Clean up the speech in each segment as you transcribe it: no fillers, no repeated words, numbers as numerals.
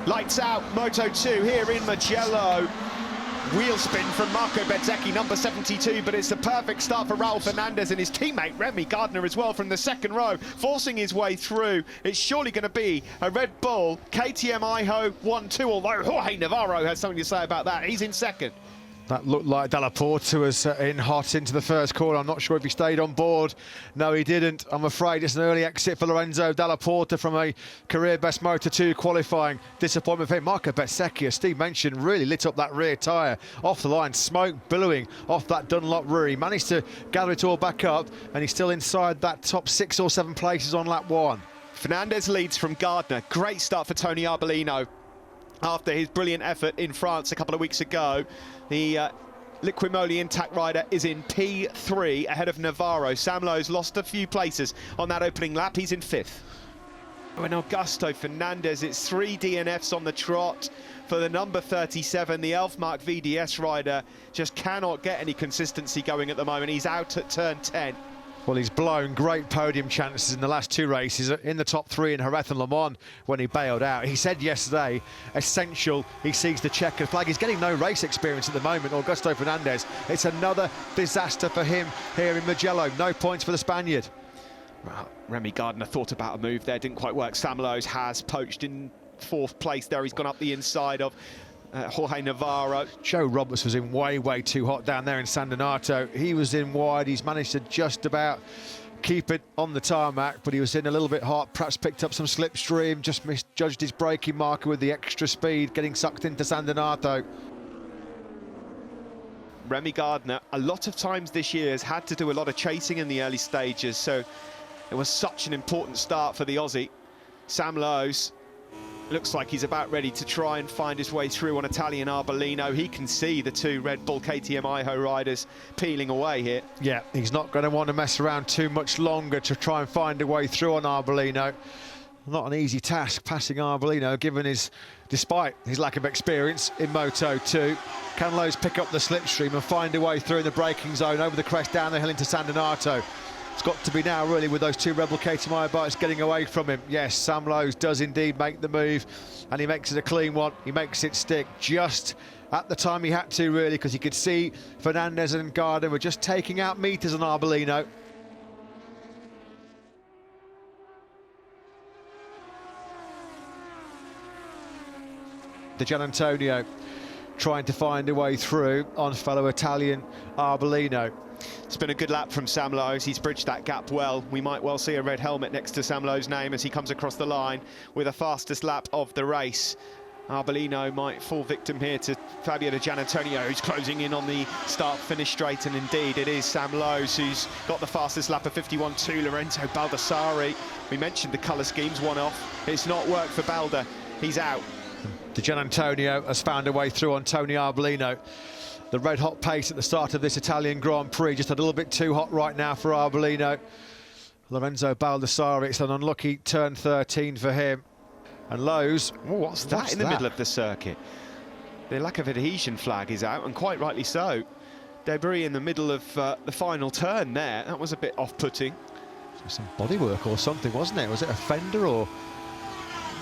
Lights out, Moto2 here in Mugello. Wheel spin from Marco Bezzecchi, number 72, but it's the perfect start for Raul Fernandez and his teammate Remy Gardner as well from the second row, forcing his way through. It's surely going to be a Red Bull KTM Iho 1-2, although Jorge Navarro has something to say about that. He's in second. That looked like Della Porta was in hot into the first corner. I'm not sure if he stayed on board. No, he didn't. I'm afraid it's an early exit for Lorenzo Della Porta from a career-best Moto2 qualifying. Disappointment for him. Marco Bezzecchi, as Steve mentioned, really lit up that rear tyre. Off the line, smoke billowing off that Dunlop rear. He managed to gather it all back up, and he's still inside that top 6 or 7 places on lap 1. Fernandez leads from Gardner. Great start for Tony Arbolino. After his brilliant effort in France a couple of weeks ago, the Liqui Moly Intact rider is in P3 ahead of Navarro. Sam Lowe's lost a few places on that opening lap. He's in 5th. And Augusto Fernandez, it's 3 DNFs on the trot for the number 37. The Elfmark VDS rider just cannot get any consistency going at the moment. He's out at turn 10. Well, he's blown great podium chances in the last 2 races, in the top 3 in Jerez and Le Mans when he bailed out. He said yesterday, essential, he sees the checkered flag. He's getting no race experience at the moment, Augusto Fernandez. It's another disaster for him here in Mugello. No points for the Spaniard. Well, Remy Gardner thought about a move there, didn't quite work. Sam Lowe's has poached in 4th place there. He's gone up the inside of Jorge Navarro. Joe Roberts was in way too hot down there in San Donato. He was in wide. He's managed to just about keep it on the tarmac, but he was in a little bit hot, perhaps picked up some slipstream, just misjudged his braking marker with the extra speed, getting sucked into San Donato. Remy Gardner, a lot of times this year, has had to do a lot of chasing in the early stages, so it was such an important start for the Aussie. Sam Lowe's looks like he's about ready to try and find his way through on Italian Arbolino. He can see the 2 Red Bull KTM Iho riders peeling away here. Yeah, he's not going to want to mess around too much longer to try and find a way through on Arbolino. Not an easy task passing Arbolino, despite his lack of experience in Moto2. Can Lowe's pick up the slipstream and find a way through in the braking zone over the crest down the hill into San Donato? It's got to be now, really, with those 2 Red Bull KTM bikes getting away from him. Yes, Sam Lowe's does indeed make the move, and he makes it a clean one. He makes it stick just at the time he had to, really, because he could see Fernandez and Gardner were just taking out meters on Arbolino. Gian Antonio trying to find a way through on fellow Italian Arbolino. It's been a good lap from Sam Lowe's. He's bridged that gap well. We might well see a red helmet next to Sam Lowe's name as he comes across the line with the fastest lap of the race. Arbolino might fall victim here to Fabio Di Gianantonio, who's closing in on the start-finish straight, and indeed it is Sam Lowe's who's got the fastest lap of 51.2. Lorenzo Baldassari, we mentioned the colour schemes, one off. It's not worked for Balda. He's out. Di Gianantonio has found a way through on Tony Arbolino. The red hot pace at the start of this Italian Grand Prix, just a little bit too hot right now for Arbolino. Lorenzo Baldassari, it's an unlucky turn 13 for him. And Lowe's, what's that in the middle of the circuit? The lack of adhesion flag is out, and quite rightly so. Debris in the middle of the final turn there. That was a bit off-putting. Some bodywork or something, wasn't it? Was it a fender or?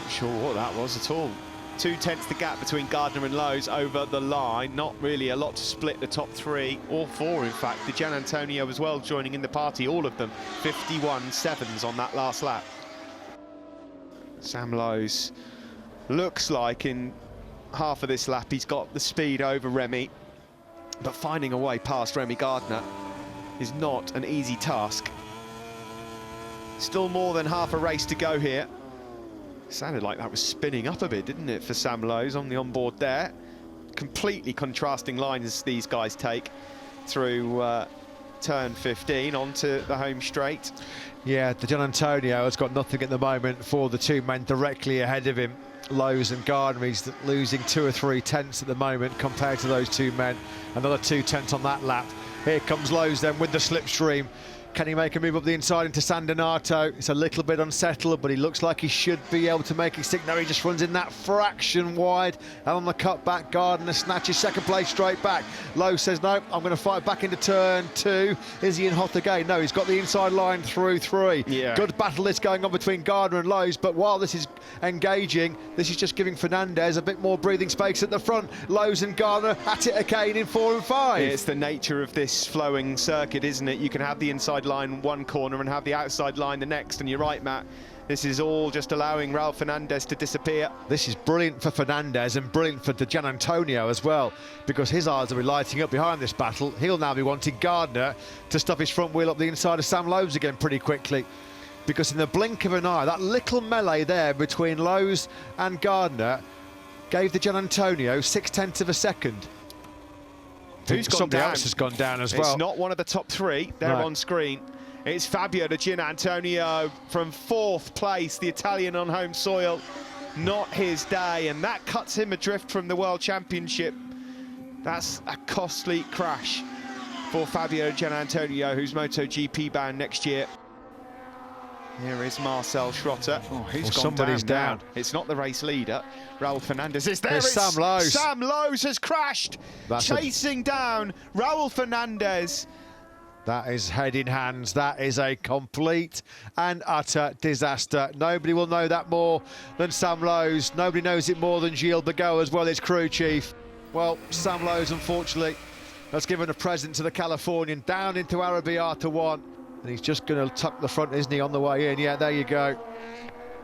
Not sure what that was at all. 2/10 the gap between Gardner and Lowe's over the line. Not really a lot to split the top 3, or 4 in fact. Di Gianantonio as well joining in the party, all of them 51.7s on that last lap. Sam Lowe's looks like in half of this lap he's got the speed over Remy, but finding a way past Remy Gardner is not an easy task. Still more than half a race to go here. Sounded like that was spinning up a bit, didn't it, for Sam Lowe's on the onboard there. Completely contrasting lines these guys take through turn 15 onto the home straight. Yeah, Gian Antonio has got nothing at the moment for the 2 men directly ahead of him. Lowe's and Gardner, he's losing 2 or 3 tenths at the moment compared to those 2 men. Another 2 tenths on that lap. Here comes Lowe's then with the slipstream. Can he make a move up the inside into San Donato? It's a little bit unsettled, but he looks like he should be able to make a stick. No, he just runs in that fraction wide. And on the cutback, Gardner snatches second place straight back. Lowe says, no, I'm going to fight back into turn 2. Is he in hot again? No, he's got the inside line through 3. Yeah. Good battle is going on between Gardner and Lowe's, but while this is engaging, this is just giving Fernandez a bit more breathing space at the front. Lowe's and Gardner at it again in 4 and 5. It's the nature of this flowing circuit, isn't it? You can have the inside line one corner and have the outside line the next, and you're right, Matt. This is all just allowing Raul Fernandez to disappear. This is brilliant for Fernandez and brilliant for Gian Antonio as well, because his eyes will be lighting up behind this battle. He'll now be wanting Gardner to stuff his front wheel up the inside of Sam Lowe's again pretty quickly, because in the blink of an eye, that little melee there between Lowe's and Gardner gave the Gian Antonio 0.6 of a second. Who's gone Somebody down? else has gone down as well. It's not one of the top 3. They're on screen. It's Fabio de Gian Antonio from 4th place, the Italian on home soil. Not his day, and that cuts him adrift from the World Championship. That's a costly crash for Fabio de Gian Antonio, who's MotoGP bound next year. Here is Marcel Schrotter. Oh, who's gone somebody's down? down. It's not the race leader. Raul Fernandez is there. There's Sam Lowe's. Sam Lowe's has crashed, chasing down Raul Fernandez. That is head in hands. That is a complete and utter disaster. Nobody will know that more than Sam Lowe's. Nobody knows it more than Gilles Bigot as well, his crew chief. Well, Sam Lowe's, unfortunately, has given a present to the Californian down into Arrabbiata 1. And he's just going to tuck the front, isn't he, on the way in? Yeah, there you go.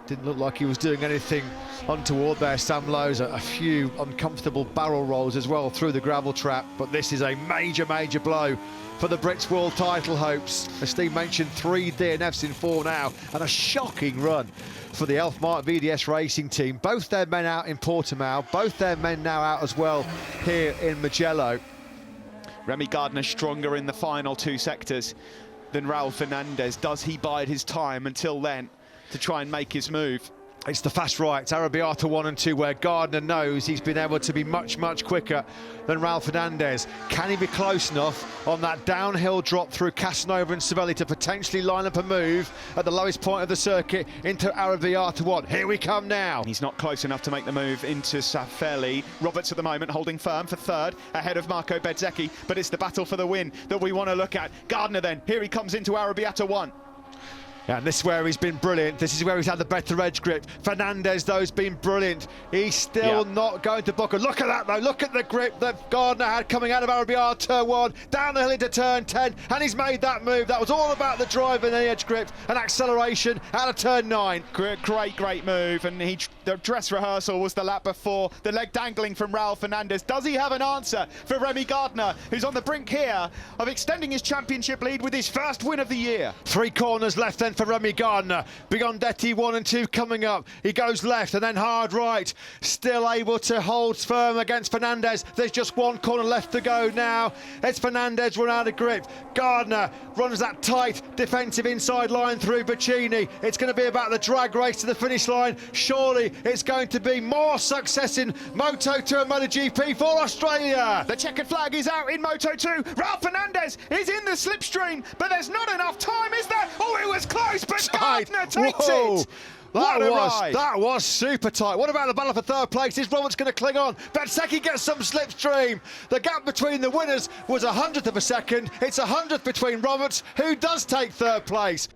Didn't look like he was doing anything untoward there, Sam Lowe's. A few uncomfortable barrel rolls as well through the gravel trap. But this is a major, major blow for the Brits' world title hopes. As Steve mentioned, 3 DNFs in 4 now, and a shocking run for the Elfmark VDS Racing team. Both their men out in Portimao, both their men now out as well here in Mugello. Remy Gardner stronger in the final 2 sectors than Raul Fernandez. Does he bide his time until then to try and make his move? It's the fast rights, Arrabbiata 1 and 2, where Gardner knows he's been able to be much, much quicker than Raul Fernandez. Can he be close enough on that downhill drop through Casanova and Savelli to potentially line up a move at the lowest point of the circuit into Arrabbiata 1? Here we come now. He's not close enough to make the move into Savelli. Roberts at the moment holding firm for 3rd, ahead of Marco Bezzecchi, but it's the battle for the win that we want to look at. Gardner then, here he comes into Arrabbiata 1. And this is where he's been brilliant. This is where he's had the better edge grip. Fernandez, though, has been brilliant. He's still not going to buckle. Look at that, though. Look at the grip that Gardner had coming out of Arrabbiata 1, down the hill into turn 10, and he's made that move. That was all about the drive and the edge grip and acceleration out of turn 9. Great move, and the dress rehearsal was the lap before. The leg dangling from Raul Fernandez. Does he have an answer for Remy Gardner, who's on the brink here of extending his championship lead with his first win of the year? 3 corners left then for Remy Gardner. Biondetti 1 and 2 coming up. He goes left and then hard right. Still able to hold firm against Fernandez. There's just 1 corner left to go now. It's Fernandez run out of grip. Gardner runs that tight defensive inside line through Boccini. It's going to be about the drag race to the finish line. Surely it's going to be more success in Moto2 and MotoGP for Australia. The checkered flag is out in Moto2. Raul Fernandez is in the slipstream, but there's not enough time, is there? Oh, it was close, but Gardner takes it. That was super tight. What about the battle for 3rd place? Is Roberts going to cling on? Bezzecchi gets some slipstream. The gap between the winners was 100th of a second. It's 100th between Roberts, who does take 3rd place.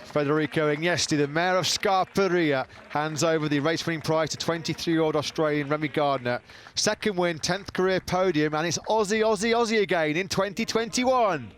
Federico Iniesti, the mayor of Scarperia, hands over the race-winning prize to 23-year-old Australian Remy Gardner. 2nd win, 10th career podium, and it's Aussie again in 2021.